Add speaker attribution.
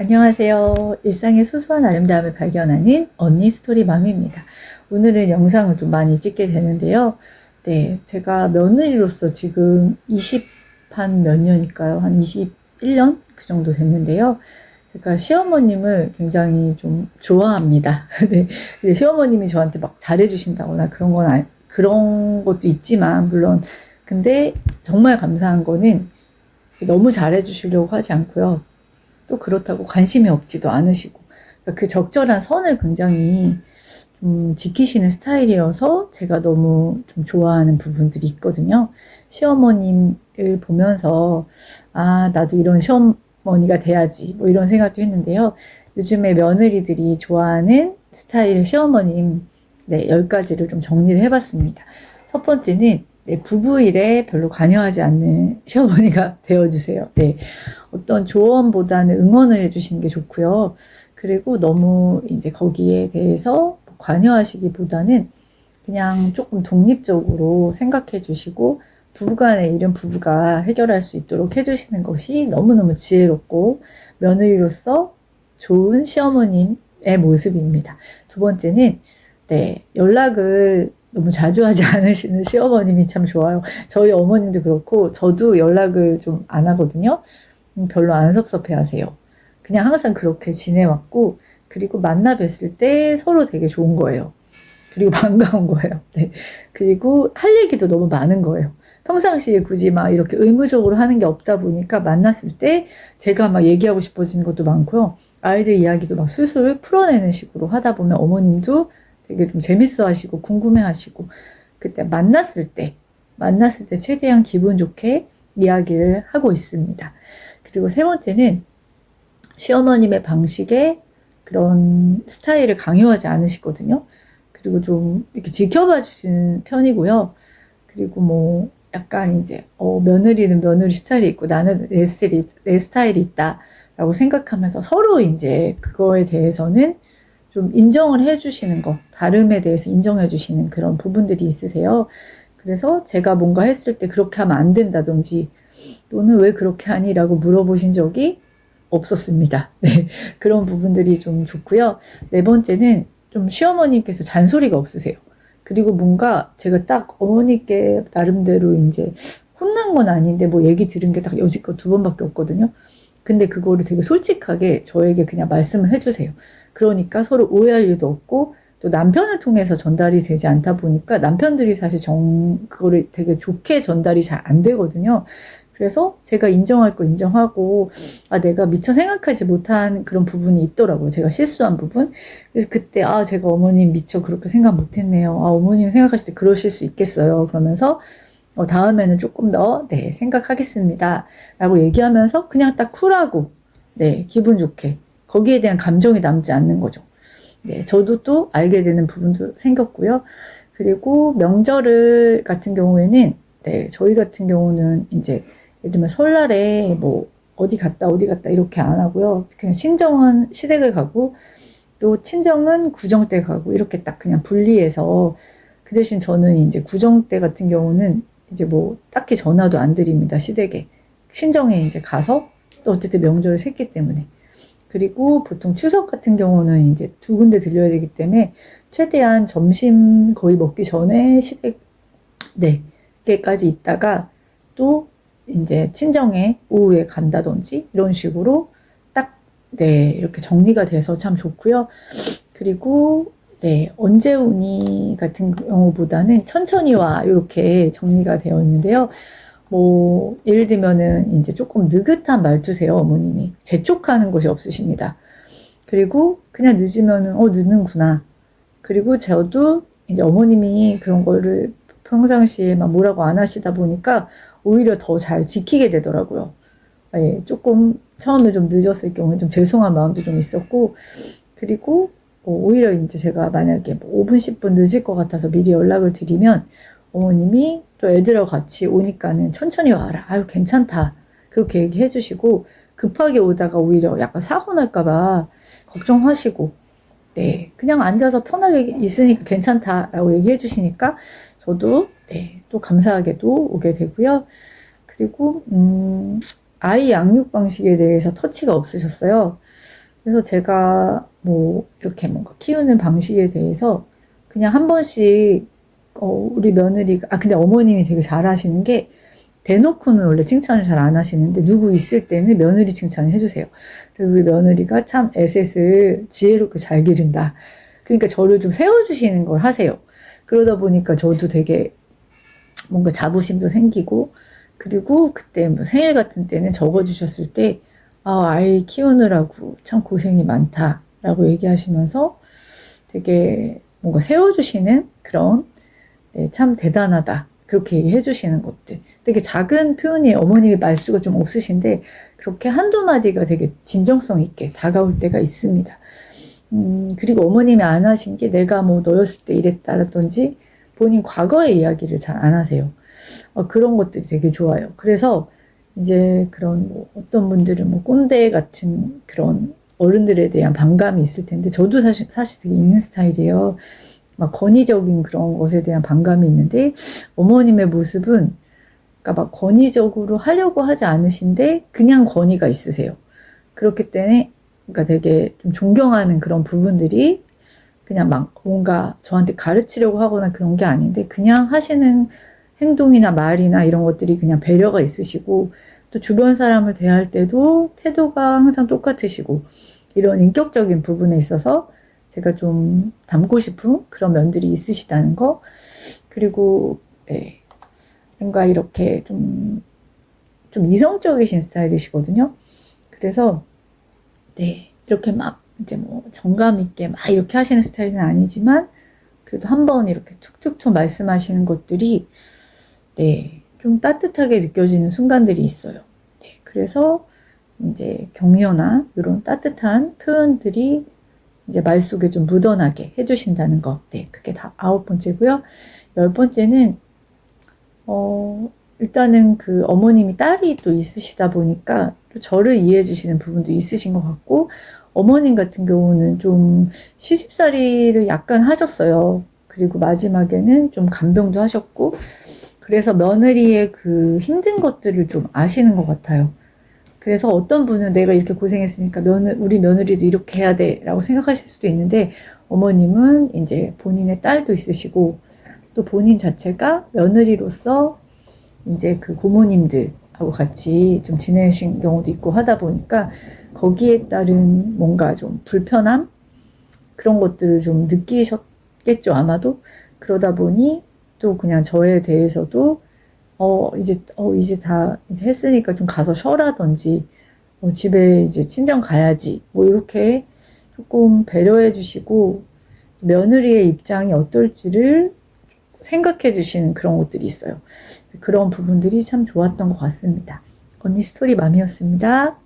Speaker 1: 안녕하세요. 일상의 소소한 아름다움을 발견하는 언니 스토리맘입니다. 오늘은 영상을 좀 많이 찍게 되는데요. 네, 제가 며느리로서 지금 20한 몇 년일까요? 한 21년? 그 정도 됐는데요. 제가 시어머님을 굉장히 좀 좋아합니다. 네, 근데 시어머님이 저한테 막 잘해주신다거나 그런 것도 있지만, 물론. 근데 정말 감사한 거는 너무 잘해주시려고 하지 않고요. 또 그렇다고 관심이 없지도 않으시고, 그러니까 그 적절한 선을 굉장히 지키시는 스타일이어서 제가 너무 좀 좋아하는 부분들이 있거든요. 시어머님을 보면서 나도 이런 시어머니가 돼야지 뭐 이런 생각도 했는데요. 요즘에 며느리들이 좋아하는 스타일의 시어머님 10가지를 좀 정리를 해봤습니다. 첫 번째는 부부 일에 별로 관여하지 않는 시어머니가 되어주세요. 네. 어떤 조언보다는 응원을 해주시는 게 좋고요. 그리고 너무 이제 거기에 대해서 관여하시기보다는 그냥 조금 독립적으로 생각해 주시고 부부간의 일은 부부가 해결할 수 있도록 해주시는 것이 너무너무 지혜롭고 며느리로서 좋은 시어머님의 모습입니다. 두 번째는 연락을 너무 자주 하지 않으시는 시어머님이 참 좋아요. 저희 어머님도 그렇고 저도 연락을 좀 안 하거든요. 별로 안 섭섭해 하세요. 그냥 항상 그렇게 지내왔고, 그리고 만나 뵀을 때 서로 되게 좋은 거예요. 그리고 반가운 거예요. 네. 그리고 할 얘기도 너무 많은 거예요. 평상시에 굳이 막 이렇게 의무적으로 하는 게 없다 보니까 만났을 때 제가 막 얘기하고 싶어지는 것도 많고요. 아이들 이야기도 막 술술 풀어내는 식으로 하다 보면 어머님도 되게 좀 재밌어 하시고 궁금해 하시고, 그때 만났을 때 최대한 기분 좋게 이야기를 하고 있습니다. 그리고 세 번째는 시어머님의 방식에 그런 스타일을 강요하지 않으시거든요. 그리고 좀 이렇게 지켜봐 주시는 편이고요. 그리고 뭐 약간 이제 며느리는 며느리 스타일이 있고 나는 내 스타일이 있다라고 생각하면서 서로 이제 그거에 대해서는 좀 인정을 해주시는 거, 다름에 대해서 인정해 주시는 그런 부분들이 있으세요. 그래서 제가 뭔가 했을 때 그렇게 하면 안 된다든지 또는 왜 그렇게 하니? 라고 물어보신 적이 없었습니다. 네, 그런 부분들이 좀 좋고요. 네 번째는 좀 시어머님께서 잔소리가 없으세요. 그리고 뭔가 제가 딱 어머니께 나름대로 이제 혼난 건 아닌데 뭐 얘기 들은 게 딱 여지껏 2번밖에 없거든요. 근데 그거를 되게 솔직하게 저에게 그냥 말씀을 해주세요. 그러니까 서로 오해할 일도 없고, 또 남편을 통해서 전달이 되지 않다 보니까 남편들이 사실 그거를 되게 좋게 전달이 잘 안 되거든요. 그래서 제가 인정할 거 인정하고, 내가 미처 생각하지 못한 그런 부분이 있더라고요. 제가 실수한 부분. 그래서 그때, 제가 어머님 미처 그렇게 생각 못 했네요. 어머님 생각하실 때 그러실 수 있겠어요. 그러면서, 다음에는 조금 더, 생각하겠습니다. 라고 얘기하면서 그냥 딱 쿨하고, 기분 좋게. 거기에 대한 감정이 남지 않는 거죠. 저도 또 알게 되는 부분도 생겼고요. 그리고 명절 같은 경우에는, 저희 같은 경우는 이제, 예를 들면 설날에 뭐, 어디 갔다 이렇게 안 하고요. 그냥 친정은 시댁을 가고, 또 친정은 구정 때 가고, 이렇게 딱 그냥 분리해서, 그 대신 저는 이제 구정 때 같은 경우는 이제 뭐, 딱히 전화도 안 드립니다, 시댁에. 친정에 이제 가서, 또 어쨌든 명절을 샜기 때문에. 그리고 보통 추석 같은 경우는 이제 2군데 들려야 되기 때문에 최대한 점심 거의 먹기 전에 시댁에까지 있다가 또 이제 친정에 오후에 간다든지 이런 식으로 딱 이렇게 정리가 돼서 참 좋고요. 그리고 언제 오니 같은 경우보다는 천천히 와 이렇게 정리가 되어 있는데요. 뭐 예를 들면은 이제 조금 느긋한 말투세요. 어머님이 재촉하는 것이 없으십니다. 그리고 그냥 늦으면은 늦는구나. 그리고 저도 이제 어머님이 그런 거를 평상시에 막 뭐라고 안 하시다 보니까 오히려 더 잘 지키게 되더라고요. 조금 처음에 좀 늦었을 경우에 좀 죄송한 마음도 좀 있었고, 그리고 오히려 이제 제가 만약에 5분 10분 늦을 것 같아서 미리 연락을 드리면 어머님이 또 애들하고 같이 오니까는 천천히 와라. 아유, 괜찮다. 그렇게 얘기해 주시고, 급하게 오다가 오히려 약간 사고 날까봐 걱정하시고, 그냥 앉아서 편하게 있으니까 괜찮다라고 얘기해 주시니까 저도, 또 감사하게도 오게 되고요. 그리고, 아이 양육 방식에 대해서 터치가 없으셨어요. 그래서 제가 뭐 이렇게 뭔가 키우는 방식에 대해서 그냥 한 번씩 우리 며느리가 근데 어머님이 되게 잘하시는 게 대놓고는 원래 칭찬을 잘 안 하시는데 누구 있을 때는 며느리 칭찬을 해주세요. 그래서 우리 며느리가 참 에셋을 지혜롭게 잘 기른다. 그러니까 저를 좀 세워주시는 걸 하세요. 그러다 보니까 저도 되게 뭔가 자부심도 생기고, 그리고 그때 뭐 생일 같은 때는 적어주셨을 때 아이 키우느라고 참 고생이 많다라고 얘기하시면서 되게 뭔가 세워주시는 그런 참 대단하다 그렇게 얘기해 주시는 것들, 되게 작은 표현이 어머님이 말수가 좀 없으신데 그렇게 한두 마디가 되게 진정성 있게 다가올 때가 있습니다. 그리고 어머님이 안 하신 게 내가 뭐 너였을 때 이랬다라든지 본인 과거의 이야기를 잘 안 하세요. 그런 것들이 되게 좋아요. 그래서 이제 그런 뭐 어떤 분들은 뭐 꼰대 같은 그런 어른들에 대한 반감이 있을 텐데 저도 사실 되게 있는 스타일이에요. 막 권위적인 그런 것에 대한 반감이 있는데 어머님의 모습은 그러니까 막 권위적으로 하려고 하지 않으신데 그냥 권위가 있으세요. 그렇기 때문에 그러니까 되게 좀 존경하는 그런 부분들이 그냥 막 뭔가 저한테 가르치려고 하거나 그런 게 아닌데 그냥 하시는 행동이나 말이나 이런 것들이 그냥 배려가 있으시고 또 주변 사람을 대할 때도 태도가 항상 똑같으시고 이런 인격적인 부분에 있어서 제가 좀 닮고 싶은 그런 면들이 있으시다는 거. 그리고 뭔가 이렇게 좀 이성적이신 스타일이시거든요. 그래서 이렇게 막 이제 뭐 정감 있게 막 이렇게 하시는 스타일은 아니지만 그래도 한번 이렇게 툭툭툭 말씀하시는 것들이 좀 따뜻하게 느껴지는 순간들이 있어요. 그래서 이제 격려나 이런 따뜻한 표현들이 이제 말 속에 좀 묻어나게 해주신다는 거. 그게 다 9번째고요. 10번째는 일단은 그 어머님이 딸이 또 있으시다 보니까 또 저를 이해해 주시는 부분도 있으신 것 같고, 어머님 같은 경우는 좀 시집살이를 약간 하셨어요. 그리고 마지막에는 좀 간병도 하셨고, 그래서 며느리의 그 힘든 것들을 좀 아시는 것 같아요. 그래서 어떤 분은 내가 이렇게 고생했으니까 우리 며느리도 이렇게 해야 돼 라고 생각하실 수도 있는데, 어머님은 이제 본인의 딸도 있으시고 또 본인 자체가 며느리로서 이제 그 고모님들하고 같이 좀 지내신 경우도 있고 하다 보니까 거기에 따른 뭔가 좀 불편함 그런 것들을 좀 느끼셨겠죠, 아마도. 그러다 보니 또 그냥 저에 대해서도 이제 다 이제 했으니까 좀 가서 쉬어라든지 집에 이제 친정 가야지 뭐 이렇게 조금 배려해 주시고 며느리의 입장이 어떨지를 생각해 주시는 그런 것들이 있어요. 그런 부분들이 참 좋았던 것 같습니다. 언니 스토리 맘이었습니다.